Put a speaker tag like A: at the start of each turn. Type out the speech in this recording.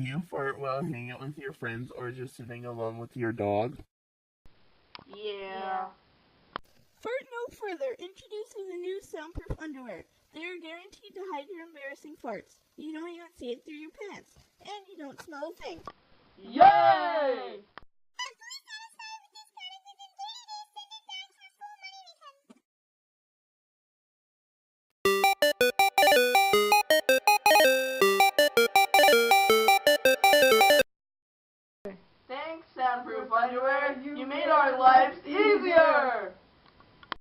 A: you fart while hanging out with your friends or just sitting alone with your dog?
B: Yeah.
C: Fart no further. Introducing the new soundproof underwear. They are guaranteed to hide your embarrassing farts. You don't even see it through your pants. And you don't smell a thing.
B: Yay! Thanks, Soundproof Underwear. You made our lives easier!